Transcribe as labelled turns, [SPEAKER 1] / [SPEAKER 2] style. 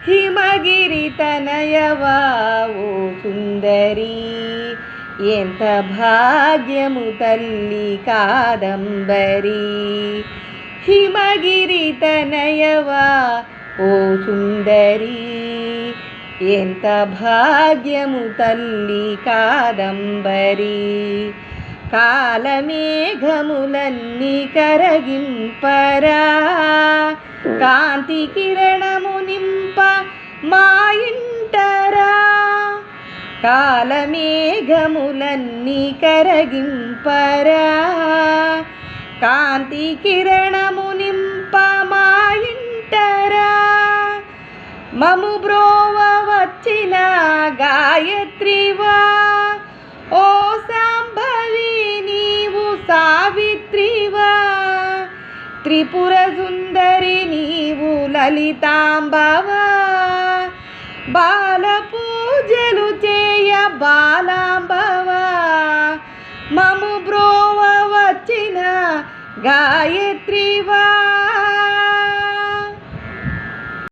[SPEAKER 1] హిమగిరి తనయవా ఓ సుందరి, ఎంత భాగ్యము తల్లి కాదంబరి. హిమగిరి తనయవా ఓ సుందరి, ఎంత భాగ్యము తల్లి కాదంబరి. కాలమేఘములన్నీ కరగింపరా, కాంతి కిరణము నింప మా ఇంటరా. కాలమేఘములన్నీ కరగింపరా, కాంతి కిరణము నింప మా ఇంటరా. మము బ్రోవ వచ్చిన గాయత్రివా, ఓ సాంభవి నీవు సావిత్రివా. త్రిపుర సుందరి నీవు లలితాంబవా, బాల పూజలు చేయ బాలాంబవా. మము బ్రోవ వచ్చిన గాయత్రివా,